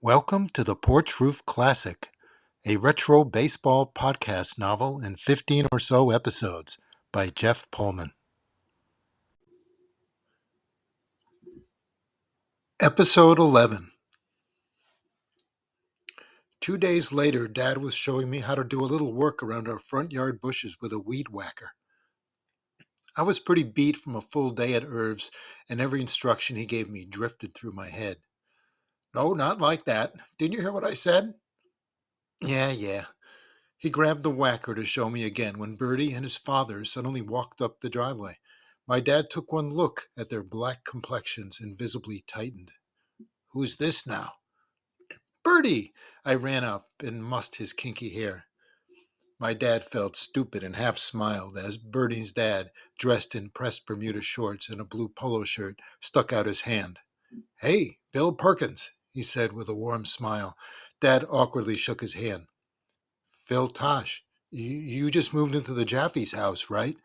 Welcome to the Porch Roof Classic, a retro baseball podcast novel in 15 or so episodes by Jeff Pullman. Episode 11. 2 days later, Dad was showing me how to do a little work around our front yard bushes with a weed whacker. I was pretty beat from a full day at Irv's, and every instruction he gave me drifted through my head. No, not like that. Didn't you hear what I said? Yeah. He grabbed the whacker to show me again when Bertie and his father suddenly walked up the driveway. My dad took one look at their black complexions and visibly tightened. Who's this now? Bertie! I ran up and mussed his kinky hair. My dad felt stupid and half smiled as Bertie's dad, dressed in pressed Bermuda shorts and a blue polo shirt, stuck out his hand. Hey, Bill Perkins, he said with a warm smile. Dad awkwardly shook his hand. Phil Tosh, you just moved into the Jaffe's house, right?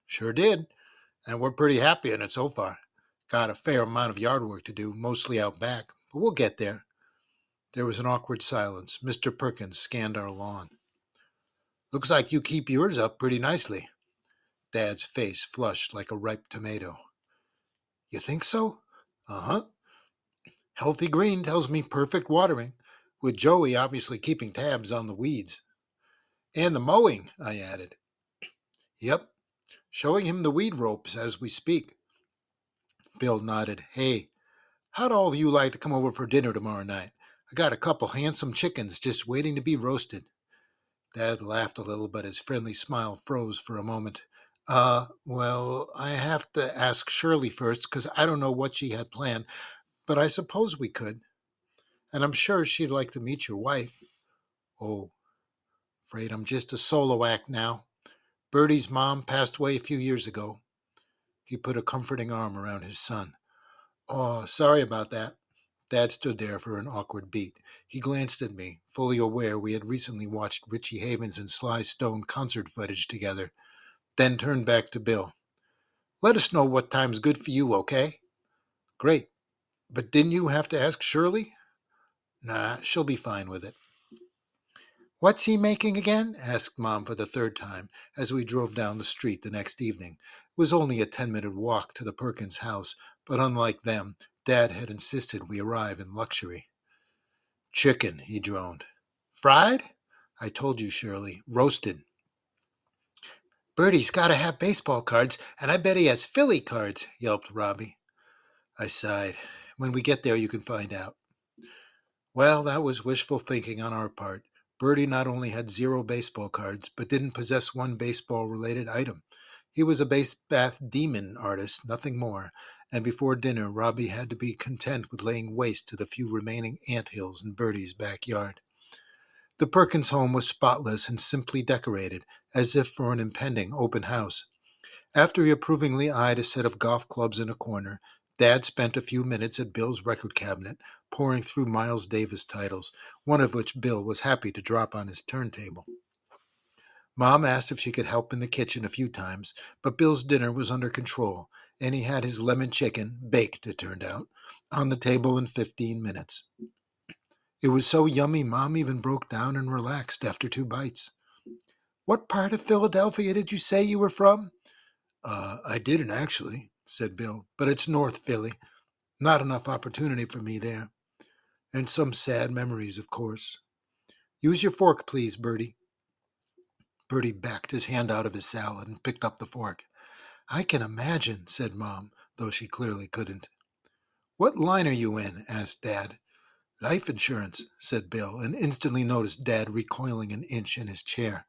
Sure did, and we're pretty happy in it so far. Got a fair amount of yard work to do, mostly out back, but we'll get there. There was an awkward silence. Mr. Perkins scanned our lawn. Looks like you keep yours up pretty nicely. Dad's face flushed like a ripe tomato. You think so? Uh-huh. Healthy green tells me perfect watering, with Joey obviously keeping tabs on the weeds. And the mowing, I added. Yep, showing him the weed ropes as we speak. Bill nodded. Hey, how'd all of you like to come over for dinner tomorrow night? I got a couple handsome chickens just waiting to be roasted. Dad laughed a little, but his friendly smile froze for a moment. Well, I have to ask Shirley first, because I don't know what she had planned, but I suppose we could. And I'm sure she'd like to meet your wife. Oh, afraid I'm just a solo act now. Bertie's mom passed away a few years ago. He put a comforting arm around his son. Oh, sorry about that. Dad stood there for an awkward beat. He glanced at me, fully aware we had recently watched Richie Havens and Sly Stone concert footage together, then turned back to Bill. Let us know what time's good for you, okay? Great. But didn't you have to ask Shirley? Nah, she'll be fine with it. What's he making again? Asked Mom for the third time as we drove down the street the next evening. It was only a 10-minute walk to the Perkins house, but unlike them, Dad had insisted we arrive in luxury. Chicken, he droned. Fried? I told you, Shirley. Roasted. Bertie's got to have baseball cards, and I bet he has Philly cards, yelped Robbie. I sighed. When we get there, you can find out. Well, that was wishful thinking on our part. Bertie not only had 0 baseball cards, but didn't possess one baseball-related item. He was a base bath demon artist, nothing more, and before dinner, Robbie had to be content with laying waste to the few remaining anthills in Bertie's backyard. The Perkins home was spotless and simply decorated, as if for an impending open house. After he approvingly eyed a set of golf clubs in a corner, Dad spent a few minutes at Bill's record cabinet, poring through Miles Davis titles, one of which Bill was happy to drop on his turntable. Mom asked if she could help in the kitchen a few times, but Bill's dinner was under control, and he had his lemon chicken, baked it turned out, on the table in 15 minutes. It was so yummy, Mom even broke down and relaxed after 2 bites. What part of Philadelphia did you say you were from? I didn't actually, said Bill, but it's North Philly. Not enough opportunity for me there. And some sad memories, of course. Use your fork, please, Bertie. Bertie backed his hand out of his salad and picked up the fork. I can imagine, said Mom, though she clearly couldn't. What line are you in? Asked Dad. Life insurance, said Bill, and instantly noticed Dad recoiling an inch in his chair.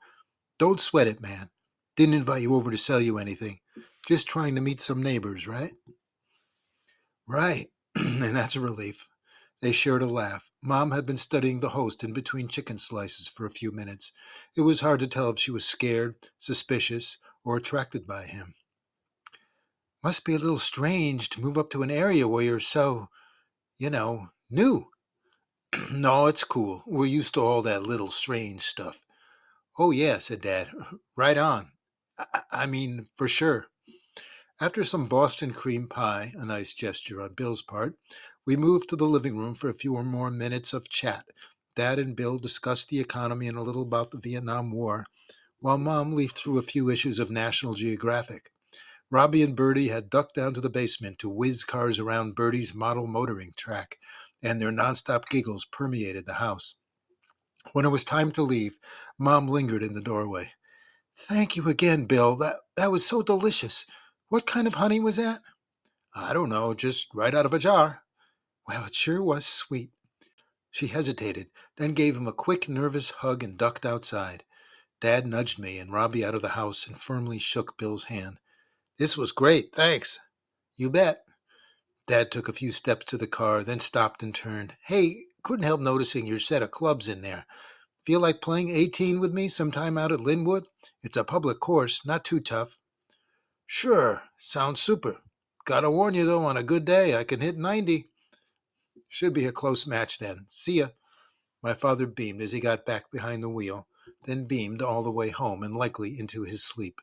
Don't sweat it, man. Didn't invite you over to sell you anything. Just trying to meet some neighbors, right? Right, and that's a relief. They shared a laugh. Mom had been studying the host in between chicken slices for a few minutes. It was hard to tell if she was scared, suspicious, or attracted by him. Must be a little strange to move up to an area where you're so, new. No, it's cool. We're used to all that little strange stuff. Oh, yeah, said Dad. Right on. I mean, for sure. After some Boston cream pie, a nice gesture on Bill's part, We moved to the living room for a few more minutes of chat. Dad and Bill discussed the economy and a little about the Vietnam War, while Mom leafed through a few issues of National Geographic. Robbie and Bertie had ducked down to the basement to whiz cars around Bertie's model motoring track, and their nonstop giggles permeated the house. When it was time to leave, Mom lingered in the doorway. Thank you again, Bill. That was so delicious. What kind of honey was that? I don't know, just right out of a jar. Well, it sure was sweet. She hesitated, then gave him a quick, nervous hug and ducked outside. Dad nudged me and Robbie out of the house and firmly shook Bill's hand. This was great, thanks. You bet. Dad took a few steps to the car, then stopped and turned. Hey, couldn't help noticing your set of clubs in there. Feel like playing 18 with me sometime out at Linwood? It's a public course, not too tough. Sure, sounds super. Gotta warn you, though, on a good day, I can hit 90. Should be a close match then. See ya. My father beamed as he got back behind the wheel, then beamed all the way home and likely into his sleep.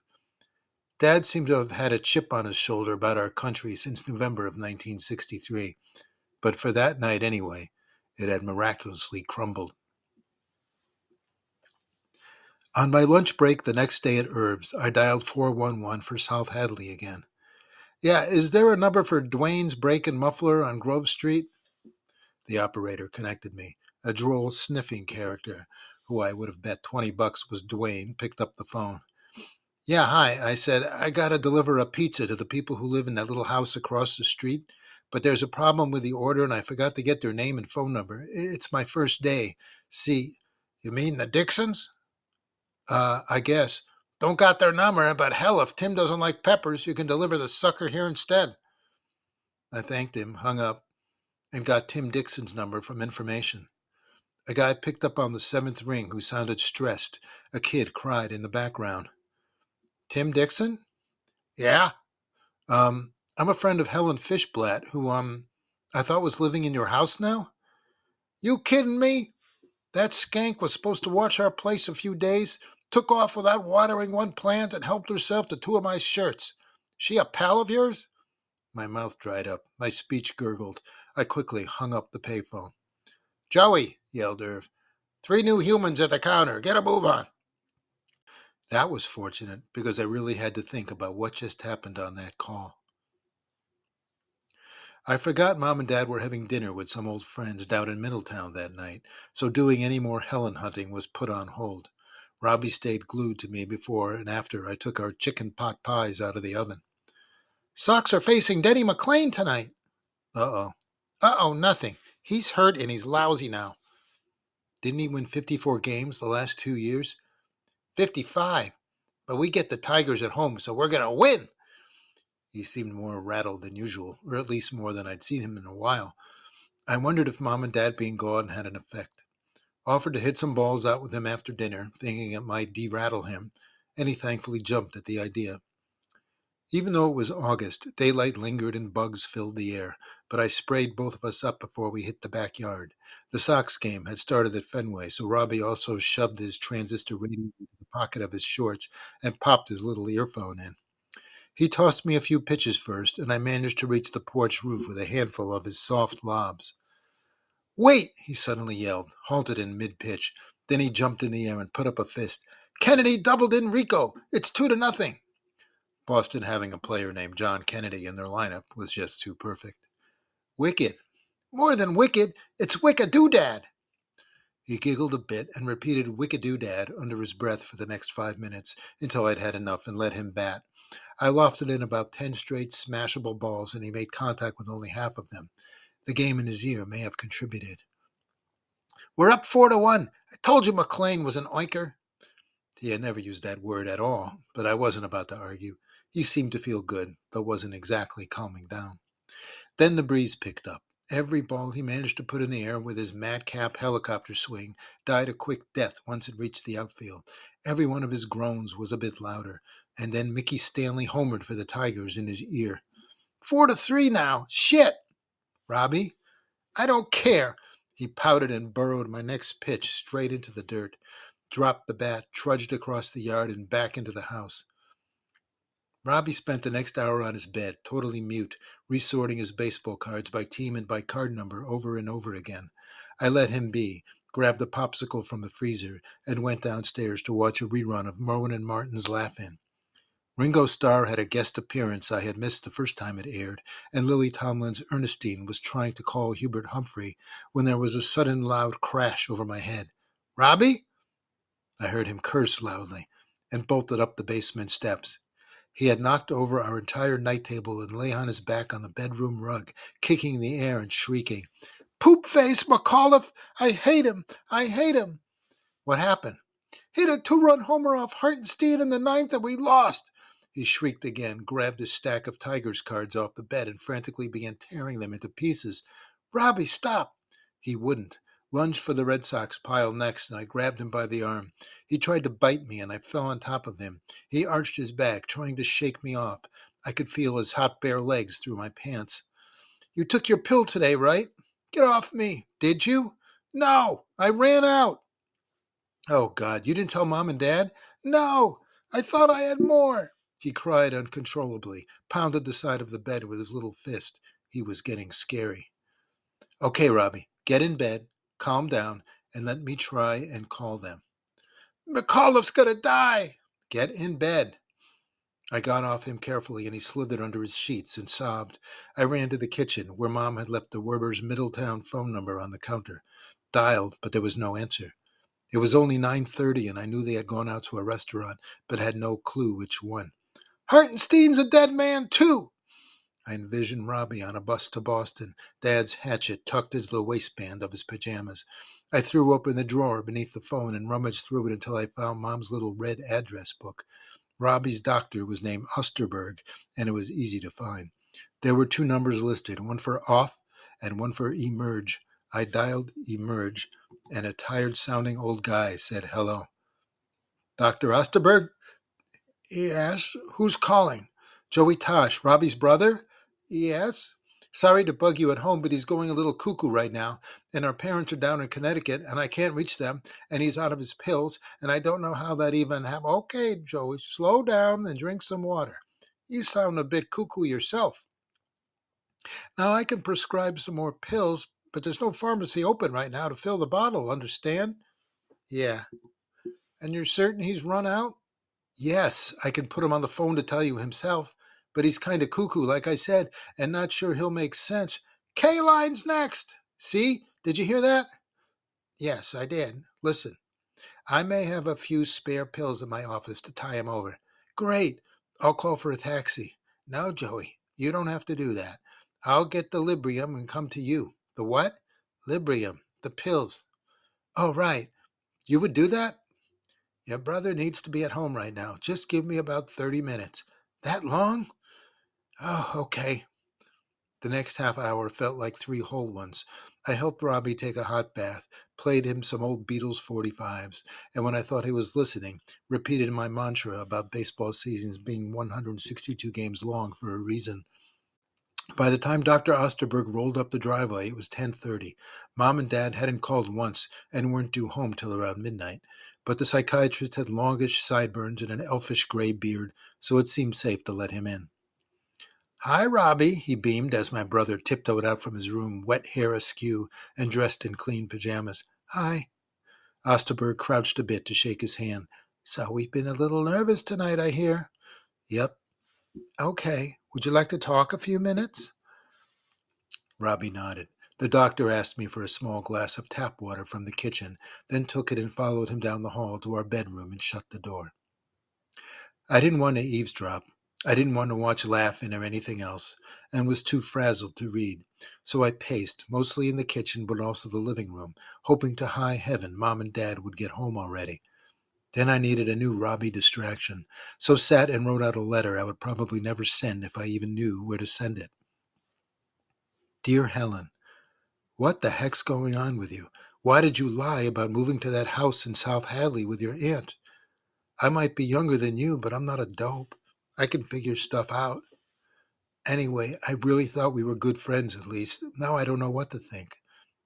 Dad seemed to have had a chip on his shoulder about our country since November of 1963, but for that night anyway, it had miraculously crumbled. On my lunch break the next day at Herb's, I dialed 411 for South Hadley again. Yeah, is there a number for Dwayne's Brake and Muffler on Grove Street? The operator connected me. A droll, sniffing character, who I would have bet $20 was Dwayne, picked up the phone. Yeah, hi, I said, I gotta deliver a pizza to the people who live in that little house across the street, but there's a problem with the order and I forgot to get their name and phone number. It's my first day. See, you mean the Dixons? I guess. Don't got their number, but hell, if Tim doesn't like peppers, you can deliver the sucker here instead. I thanked him, hung up, and got Tim Dixon's number from information. A guy picked up on the seventh ring who sounded stressed. A kid cried in the background. Tim Dixon? Yeah. I'm a friend of Helen Fishblatt, who, I thought was living in your house now? You kidding me? That skank was supposed to watch our place a few days, took off without watering one plant, and helped herself to two of my shirts. She a pal of yours? My mouth dried up. My speech gurgled. I quickly hung up the payphone. Joey, yelled Irv. 3 new humans at the counter. Get a move on. That was fortunate, because I really had to think about what just happened on that call. I forgot Mom and Dad were having dinner with some old friends down in Middletown that night, so doing any more Helen hunting was put on hold. Robbie stayed glued to me before and after I took our chicken pot pies out of the oven. Sox are facing Denny McLean tonight. Uh-oh. Uh-oh, nothing. He's hurt and he's lousy now. Didn't he win 54 games the last 2 years? 55. But we get the Tigers at home, so we're going to win. He seemed more rattled than usual, or at least more than I'd seen him in a while. I wondered if Mom and Dad being gone had an effect. Offered to hit some balls out with him after dinner, thinking it might de-rattle him, and he thankfully jumped at the idea. Even though it was August, daylight lingered and bugs filled the air, but I sprayed both of us up before we hit the backyard. The Sox game had started at Fenway, so Robbie also shoved his transistor radio into the pocket of his shorts and popped his little earphone in. He tossed me a few pitches first, and I managed to reach the porch roof with a handful of his soft lobs. Wait, he suddenly yelled, halted in mid-pitch. Then he jumped in the air and put up a fist. Kennedy doubled in Rico. It's 2-0. Boston having a player named John Kennedy in their lineup was just too perfect. Wicked. More than wicked, it's Wickadoodad. He giggled a bit and repeated Wickadoodad under his breath for the next 5 minutes until I'd had enough and let him bat. I lofted in about 10 straight smashable balls, and he made contact with only half of them. The game in his ear may have contributed. We're up 4-1. I told you McLean was an oinker. He had never used that word at all, but I wasn't about to argue. He seemed to feel good, though wasn't exactly calming down. Then the breeze picked up. Every ball he managed to put in the air with his madcap helicopter swing died a quick death once it reached the outfield. Every one of his groans was a bit louder, and then Mickey Stanley homered for the Tigers in his ear. 4-3 now. Shit! Robbie? I don't care. He pouted and burrowed my next pitch straight into the dirt, dropped the bat, trudged across the yard, and back into the house. Robbie spent the next hour on his bed, totally mute, resorting his baseball cards by team and by card number over and over again. I let him be, grabbed a popsicle from the freezer, and went downstairs to watch a rerun of Merwin and Martin's Laugh-In. Ringo Starr had a guest appearance I had missed the first time it aired, and Lily Tomlin's Ernestine was trying to call Hubert Humphrey when there was a sudden loud crash over my head. "Robbie?" I heard him curse loudly and bolted up the basement steps. He had knocked over our entire night table and lay on his back on the bedroom rug, kicking the air and shrieking, "Poop face McAuliffe! I hate him! I hate him!" "What happened?" "Hit a two-run homer off Hartenstein in the ninth and we lost!" He shrieked again, grabbed his stack of Tigers cards off the bed and frantically began tearing them into pieces. "Robbie, stop!" He wouldn't. Lunged for the Red Sox pile next, and I grabbed him by the arm. He tried to bite me, and I fell on top of him. He arched his back, trying to shake me off. I could feel his hot bare legs through my pants. "You took your pill today, right?" "Get off me." "Did you?" "No, I ran out." "Oh, God, you didn't tell Mom and Dad?" "No, I thought I had more." He cried uncontrollably, pounded the side of the bed with his little fist. He was getting scary. "Okay, Robbie, get in bed, calm down, and let me try and call them." "McAuliffe's gonna die." "Get in bed." I got off him carefully, and he slithered under his sheets and sobbed. I ran to the kitchen, where Mom had left the Werbers' Middletown phone number on the counter. Dialed, but there was no answer. It was only 9:30, and I knew they had gone out to a restaurant, but had no clue which one. "Hartenstein's a dead man, too." I envisioned Robbie on a bus to Boston, Dad's hatchet tucked into the waistband of his pajamas. I threw open the drawer beneath the phone and rummaged through it until I found Mom's little red address book. Robbie's doctor was named Osterberg, and it was easy to find. There were two numbers listed, one for off and one for emerge. I dialed emerge, and a tired-sounding old guy said hello. "Dr. Osterberg?" "Yes. Who's calling?" "Joey Tosh, Robbie's brother?" "Yes." "Sorry to bug you at home, but he's going a little cuckoo right now, and our parents are down in Connecticut, and I can't reach them, and he's out of his pills, and I don't know how that even happened." "Okay, Joey, slow down and drink some water. You sound a bit cuckoo yourself." "Now I can prescribe some more pills, but there's no pharmacy open right now to fill the bottle, understand?" "Yeah." "And you're certain he's run out?" "Yes, I can put him on the phone to tell you himself, but he's kind of cuckoo, like I said, and not sure he'll make sense." "K-line's next." "See? Did you hear that?" "Yes, I did. Listen, I may have a few spare pills in my office to tie him over." "Great. I'll call for a taxi." "No, Joey, you don't have to do that. I'll get the Librium and come to you." "The what?" "Librium, the pills." "Oh, right. You would do that?" "Your brother needs to be at home right now. Just give me about 30 minutes. "That long?" "Oh, okay." The next half hour felt like 3 whole ones. I helped Robbie take a hot bath, played him some old Beatles 45s, and when I thought he was listening, repeated my mantra about baseball seasons being 162 games long for a reason. By the time Dr. Osterberg rolled up the driveway, it was 10:30. Mom and Dad hadn't called once and weren't due home till around midnight, but the psychiatrist had longish sideburns and an elfish gray beard, so it seemed safe to let him in. "Hi, Robbie," he beamed as my brother tiptoed out from his room, wet hair askew and dressed in clean pajamas. "Hi." Osterberg crouched a bit to shake his hand. "So we've been a little nervous tonight, I hear." "Yep." "Okay. Would you like to talk a few minutes?" Robbie nodded. The doctor asked me for a small glass of tap water from the kitchen, then took it and followed him down the hall to our bedroom and shut the door. I didn't want to eavesdrop. I didn't want to watch Laugh-In or anything else, and was too frazzled to read. So I paced, mostly in the kitchen but also the living room, hoping to high heaven Mom and Dad would get home already. Then I needed a new Robbie distraction, so sat and wrote out a letter I would probably never send if I even knew where to send it. Dear Helen, what the heck's going on with you? Why did you lie about moving to that house in South Hadley with your aunt? I might be younger than you, but I'm not a dope. I can figure stuff out. Anyway, I really thought we were good friends at least. Now I don't know what to think.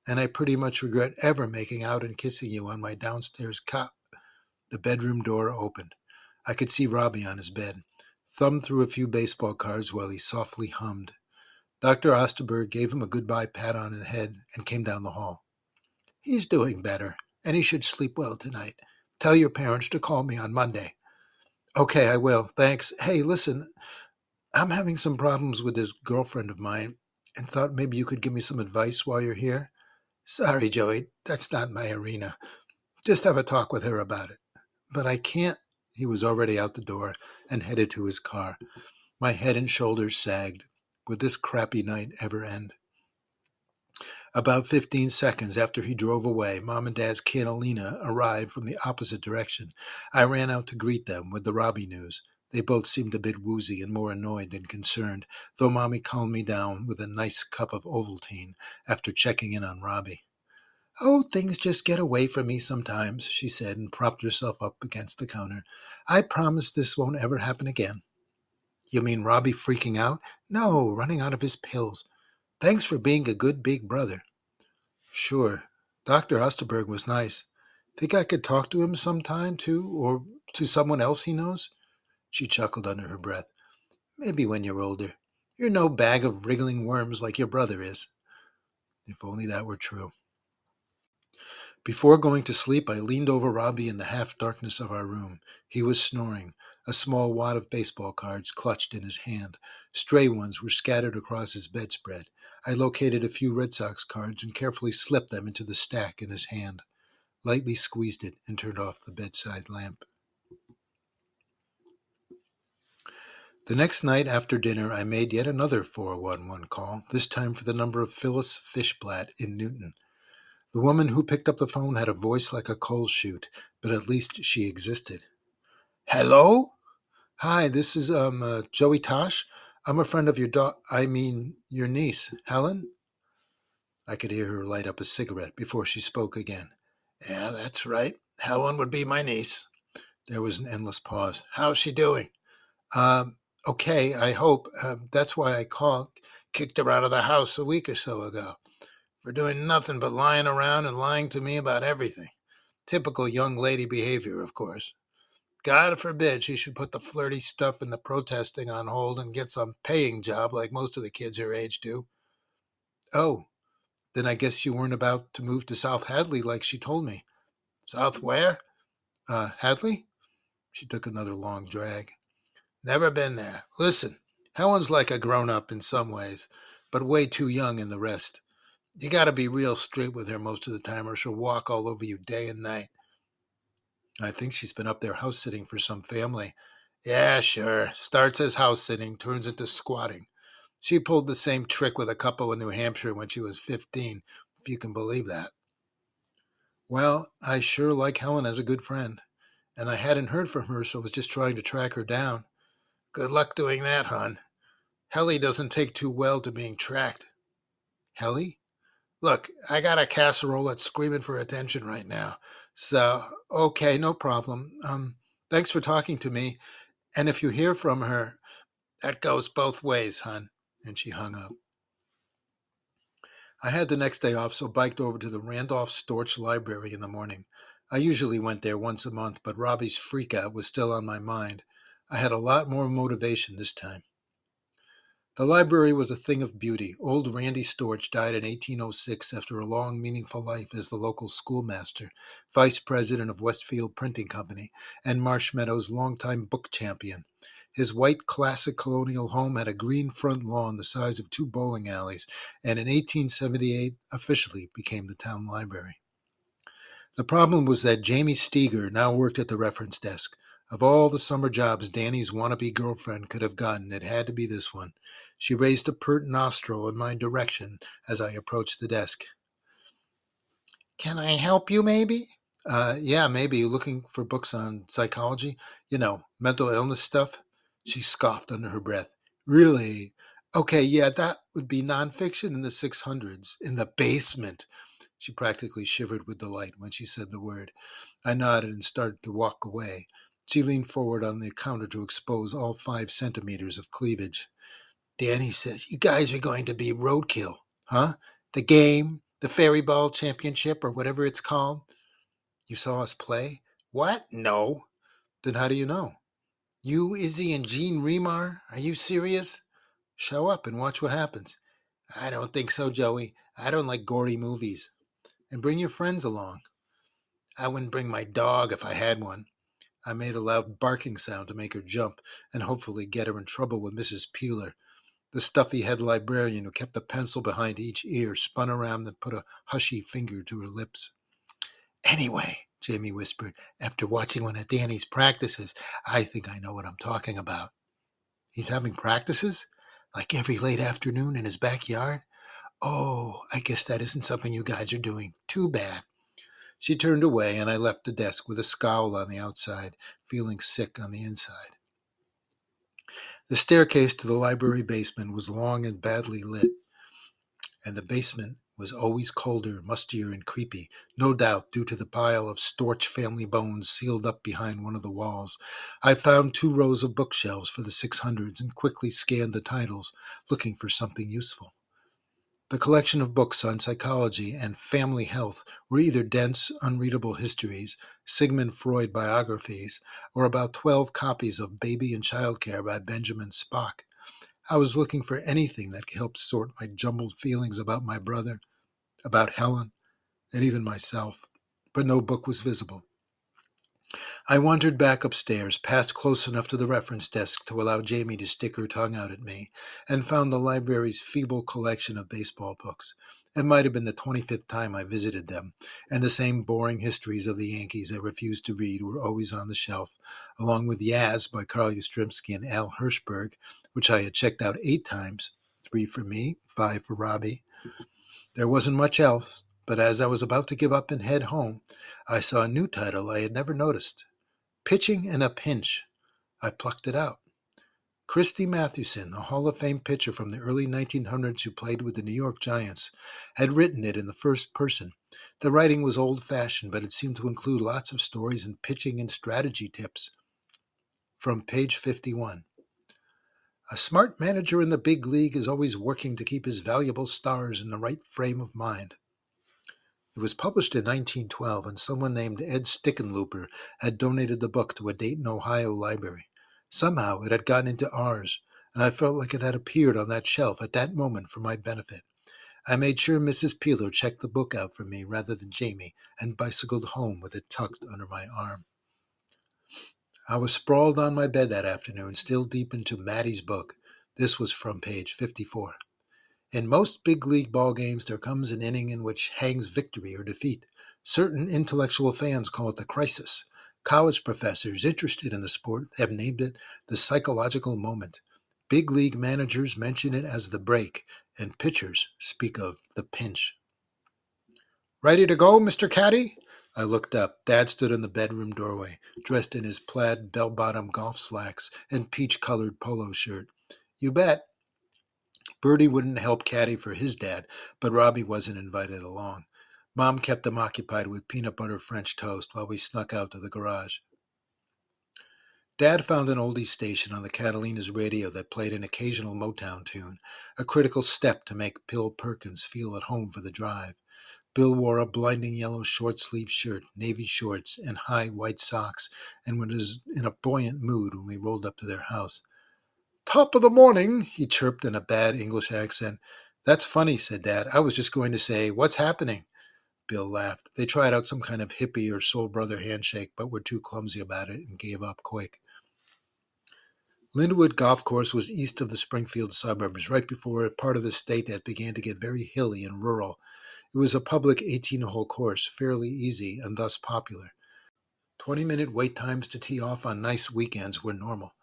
And I pretty much regret ever making out and kissing you on my downstairs cot. The bedroom door opened. I could see Robbie on his bed. thumbed through a few baseball cards while he softly hummed. Dr. Osterberg gave him a goodbye pat on the head and came down the hall. He's doing better, and he should sleep well tonight. Tell your parents to call me on Monday. Okay, I will. Thanks. Hey, listen, I'm having some problems with this girlfriend of mine and thought maybe you could give me some advice while you're here. Sorry, Joey, that's not my arena. Just have a talk with her about it. But I can't. He was already out the door and headed to his car. My head and shoulders sagged. Would this crappy night ever end? About 15 seconds after he drove away, Mom and Dad's Catalina arrived from the opposite direction. I ran out to greet them with the Robbie news. They both seemed a bit woozy and more annoyed than concerned, though Mommy calmed me down with a nice cup of Ovaltine after checking in on Robbie. Oh, things just get away from me sometimes, she said and propped herself up against the counter. I promise this won't ever happen again. You mean Robbie freaking out? No, running out of his pills. Thanks for being a good big brother. Sure. Dr. Osterberg was nice. Think I could talk to him sometime, too? Or to someone else he knows? She chuckled under her breath. Maybe when you're older. You're no bag of wriggling worms like your brother is. If only that were true. Before going to sleep, I leaned over Robbie in the half-darkness of our room. He was snoring, a small wad of baseball cards clutched in his hand. Stray ones were scattered across his bedspread. I located a few Red Sox cards and carefully slipped them into the stack in his hand, lightly squeezed it, and turned off the bedside lamp. The next night after dinner, I made yet another 411 call, this time for the number of Phyllis Fishblatt in Newton. The woman who picked up the phone had a voice like a coal chute, but at least she existed. Hello? Hi, this is Joey Tosh. I'm a friend of your niece, Helen. I could hear her light up a cigarette before she spoke again. Yeah, that's right. Helen would be my niece. There was an endless pause. How's she doing? Okay, I hope. That's why I called. Kicked her out of the house a week or so ago. For doing nothing but lying around and lying to me about everything. Typical young lady behavior, of course. God forbid she should put the flirty stuff and the protesting on hold and get some paying job like most of the kids her age do. Oh, then I guess you weren't about to move to South Hadley like she told me. South where? Hadley? She took another long drag. Never been there. Listen, Helen's like a grown-up in some ways, but way too young in the rest. You gotta be real straight with her most of the time or she'll walk all over you day and night. I think she's been up there house-sitting for some family. Yeah, sure. Starts as house-sitting, turns into squatting. She pulled the same trick with a couple in New Hampshire when she was 15, if you can believe that. Well, I sure like Helen as a good friend. And I hadn't heard from her, so I was just trying to track her down. Good luck doing that, hon. Helly doesn't take too well to being tracked. Helly? Look, I got a casserole that's screaming for attention right now. So, okay, no problem. Thanks for talking to me. And if you hear from her, that goes both ways, hon. And she hung up. I had the next day off, so biked over to the Randolph Storch Library in the morning. I usually went there once a month, but Robbie's freakout was still on my mind. I had a lot more motivation this time. The library was a thing of beauty. Old Randy Storch died in 1806 after a long, meaningful life as the local schoolmaster, vice president of Westfield Printing Company, and Marsh Meadows' longtime book champion. His white, classic colonial home had a green front lawn the size of two bowling alleys, and in 1878 officially became the town library. The problem was that Jamie Steger now worked at the reference desk. Of all the summer jobs Danny's wannabe girlfriend could have gotten, it had to be this one. She raised a pert nostril in my direction as I approached the desk. Can I help you, maybe? Yeah, maybe. Looking for books on psychology? Mental illness stuff? She scoffed under her breath. Really? Okay, yeah, that would be nonfiction in the 600s. In the basement. She practically shivered with delight when she said the word. I nodded and started to walk away. She leaned forward on the counter to expose all 5 centimeters of cleavage. Danny says, you guys are going to be roadkill, huh? The game, the Fairy Ball Championship, or whatever it's called. You saw us play? What? No. Then how do you know? You, Izzy, and Jean Remar? Are you serious? Show up and watch what happens. I don't think so, Joey. I don't like gory movies. And bring your friends along. I wouldn't bring my dog if I had one. I made a loud barking sound to make her jump and hopefully get her in trouble with Mrs. Peeler. The stuffy head librarian who kept a pencil behind each ear spun around and put a hushy finger to her lips. Anyway, Jamie whispered, after watching one of Danny's practices, I think I know what I'm talking about. He's having practices? Like every late afternoon in his backyard? Oh, I guess that isn't something you guys are doing. Too bad. She turned away, and I left the desk with a scowl on the outside, feeling sick on the inside. The staircase to the library basement was long and badly lit, and the basement was always colder, mustier, and creepy, no doubt due to the pile of Storch family bones sealed up behind one of the walls. I found 2 rows of bookshelves for the 600s and quickly scanned the titles, looking for something useful. The collection of books on psychology and family health were either dense, unreadable histories, Sigmund Freud biographies, or about 12 copies of Baby and Child Care by Benjamin Spock. I was looking for anything that could help sort my jumbled feelings about my brother, about Helen, and even myself, but no book was visible. I wandered back upstairs, passed close enough to the reference desk to allow Jamie to stick her tongue out at me, and found the library's feeble collection of baseball books. It might have been the 25th time I visited them, and the same boring histories of the Yankees I refused to read were always on the shelf, along with Yaz by Carl Yastrzemski and Al Hirschberg, which I had checked out 8 times, 3 for me, 5 for Robbie. There wasn't much else, but as I was about to give up and head home, I saw a new title I had never noticed. Pitching in a Pinch. I plucked it out. Christy Mathewson, a Hall of Fame pitcher from the early 1900s who played with the New York Giants, had written it in the first person. The writing was old-fashioned, but it seemed to include lots of stories and pitching and strategy tips. From page 51. A smart manager in the big league is always working to keep his valuable stars in the right frame of mind. It was published in 1912, and someone named Ed Stickenlooper had donated the book to a Dayton, Ohio library. Somehow it had gotten into ours, and I felt like it had appeared on that shelf at that moment for my benefit. I made sure Mrs. Peeler checked the book out for me rather than Jamie, and bicycled home with it tucked under my arm. I was sprawled on my bed that afternoon, still deep into Maddie's book. This was from page 54. In most big league ball games, there comes an inning in which hangs victory or defeat. Certain intellectual fans call it the crisis. College professors interested in the sport have named it the psychological moment. Big league managers mention it as the break, and pitchers speak of the pinch. Ready to go, Mr. Caddy? I looked up. Dad stood in the bedroom doorway, dressed in his plaid bell-bottom golf slacks and peach-colored polo shirt. You bet. Bertie wouldn't help caddy for his dad, but Robbie wasn't invited along. Mom kept him occupied with peanut butter French toast while we snuck out to the garage. Dad found an oldie station on the Catalina's radio that played an occasional Motown tune, a critical step to make Bill Perkins feel at home for the drive. Bill wore a blinding yellow short-sleeved shirt, navy shorts, and high white socks, and was in a buoyant mood when we rolled up to their house. Top of the morning, he chirped in a bad English accent. That's funny, said Dad. I was just going to say, what's happening? Bill laughed. They tried out some kind of hippie or soul brother handshake, but were too clumsy about it and gave up quick. Linwood Golf Course was east of the Springfield suburbs, right before a part of the state that began to get very hilly and rural. It was a public 18-hole course, fairly easy and thus popular. 20-minute wait times to tee off on nice weekends were normal.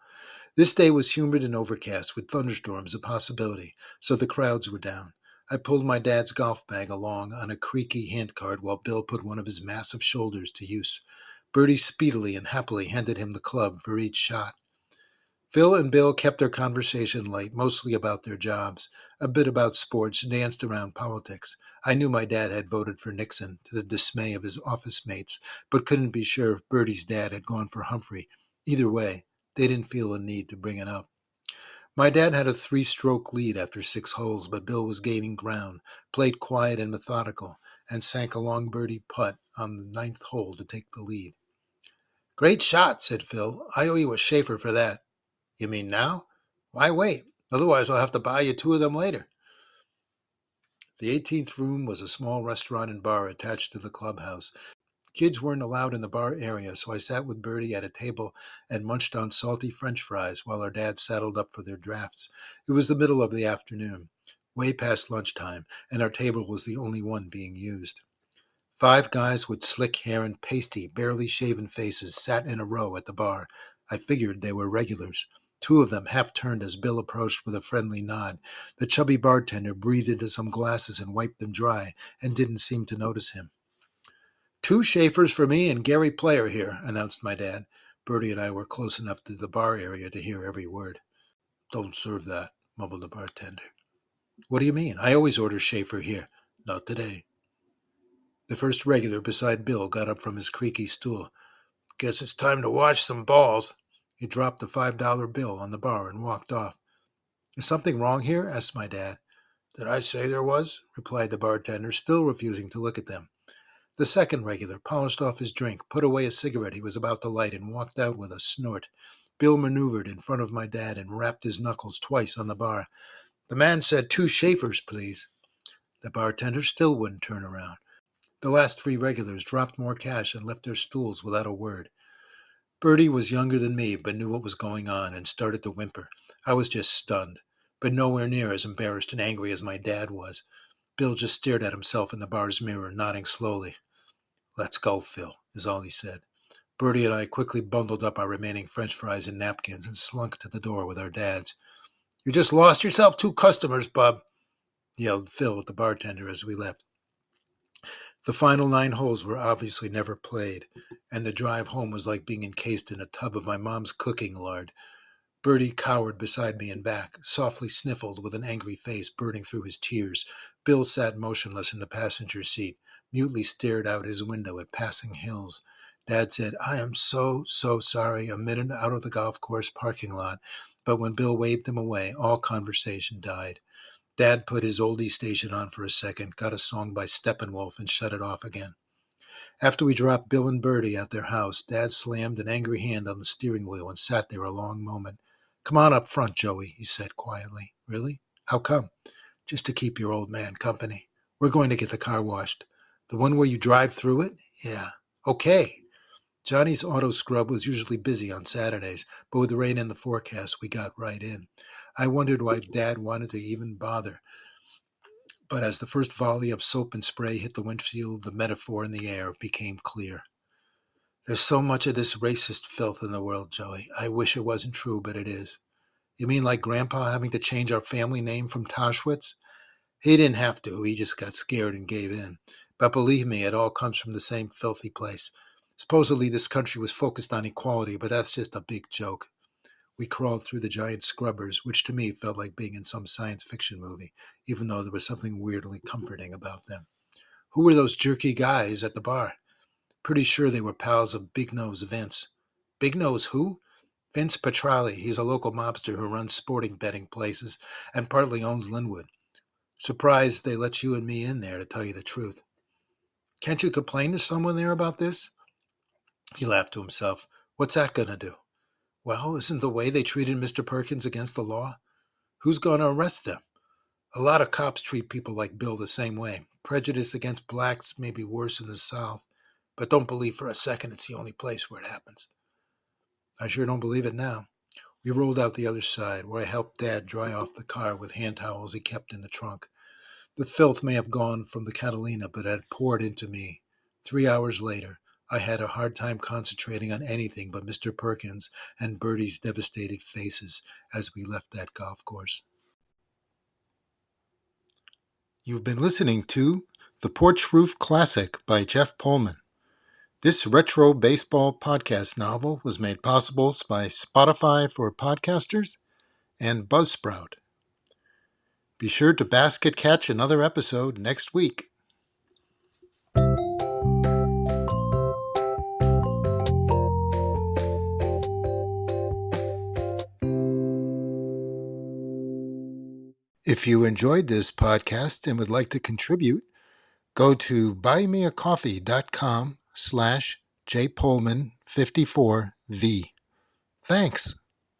This day was humid and overcast, with thunderstorms a possibility, so the crowds were down. I pulled my dad's golf bag along on a creaky handcart while Bill put one of his massive shoulders to use. Bertie speedily and happily handed him the club for each shot. Phil and Bill kept their conversation light, mostly about their jobs, a bit about sports, and danced around politics. I knew my dad had voted for Nixon, to the dismay of his office mates, but couldn't be sure if Bertie's dad had gone for Humphrey. Either way, they didn't feel a need to bring it up. My dad had a 3-stroke lead after 6 holes, but Bill was gaining ground, played quiet and methodical, and sank a long birdie putt on the 9th hole to take the lead. Great shot, said Phil. I owe you a Schaefer for that. You mean now? Why wait? Otherwise I'll have to buy you two of them later. The 18th room was a small restaurant and bar attached to the clubhouse. Kids weren't allowed in the bar area, so I sat with Bertie at a table and munched on salty French fries while our dads saddled up for their drafts. It was the middle of the afternoon, way past lunchtime, and our table was the only one being used. 5 guys with slick hair and pasty, barely shaven faces sat in a row at the bar. I figured they were regulars. 2 of them half turned as Bill approached with a friendly nod. The chubby bartender breathed into some glasses and wiped them dry, and didn't seem to notice him. 2 Schaefers for me and Gary Player here, announced my dad. Bertie and I were close enough to the bar area to hear every word. Don't serve that, mumbled the bartender. What do you mean? I always order Schaefer here. Not today. The first regular beside Bill got up from his creaky stool. Guess it's time to wash some balls. He dropped the $5 bill on the bar and walked off. Is something wrong here? Asked my dad. Did I say there was? Replied the bartender, still refusing to look at them. The second regular polished off his drink, put away a cigarette he was about to light, and walked out with a snort. Bill maneuvered in front of my dad and rapped his knuckles twice on the bar. The man said 2 Schaefers, please. The bartender still wouldn't turn around. The last 3 regulars dropped more cash and left their stools without a word. Bertie was younger than me, but knew what was going on and started to whimper. I was just stunned, but nowhere near as embarrassed and angry as my dad was. Bill just stared at himself in the bar's mirror, nodding slowly. Let's go, Phil, is all he said. Bertie and I quickly bundled up our remaining French fries and napkins and slunk to the door with our dads. You just lost yourself 2 customers, bub, yelled Phil at the bartender as we left. The final 9 holes were obviously never played, and the drive home was like being encased in a tub of my mom's cooking lard. Bertie cowered beside me and back, softly sniffled with an angry face burning through his tears. Bill sat motionless in the passenger seat, mutely stared out his window at passing hills. Dad said, I am so sorry, a minute out of the golf course parking lot, but when Bill waved him away, all conversation died. Dad put his oldie station on for a second, got a song by Steppenwolf, and shut it off again. After we dropped Bill and Bertie at their house, Dad slammed an angry hand on the steering wheel and sat there a long moment. Come on up front, Joey, he said quietly. Really? How come? Just to keep your old man company. We're going to get the car washed. The one where you drive through it? Yeah. Okay. Johnny's auto scrub was usually busy on Saturdays, but with the rain in the forecast, we got right in. I wondered why Dad wanted to even bother. But as the first volley of soap and spray hit the windshield, the metaphor in the air became clear. There's so much of this racist filth in the world, Joey. I wish it wasn't true, but it is. You mean like Grandpa having to change our family name from Toshwitz? He didn't have to. He just got scared and gave in. But believe me, it all comes from the same filthy place. Supposedly this country was focused on equality, but that's just a big joke. We crawled through the giant scrubbers, which to me felt like being in some science fiction movie, even though there was something weirdly comforting about them. Who were those jerky guys at the bar? Pretty sure they were pals of Big Nose Vince. Big Nose who? Vince Petrali. He's a local mobster who runs sporting betting places and partly owns Linwood. Surprised they let you and me in there, to tell you the truth. Can't you complain to someone there about this? He laughed to himself. What's that going to do? Well, isn't the way they treated Mr. Perkins against the law? Who's going to arrest them? A lot of cops treat people like Bill the same way. Prejudice against blacks may be worse in the South, but don't believe for a second it's the only place where it happens. I sure don't believe it now. We rolled out the other side, where I helped Dad dry off the car with hand towels he kept in the trunk. The filth may have gone from the Catalina, but it had poured into me. 3 hours later, I had a hard time concentrating on anything but Mr. Perkins and Bertie's devastated faces as we left that golf course. You've been listening to The Porch Roof Classic by Jeff Pullman. This retro baseball podcast novel was made possible by Spotify for podcasters and Buzzsprout. Be sure to basket catch another episode next week. If you enjoyed this podcast and would like to contribute, go to buymeacoffee.com/jpullman 54V. Thanks.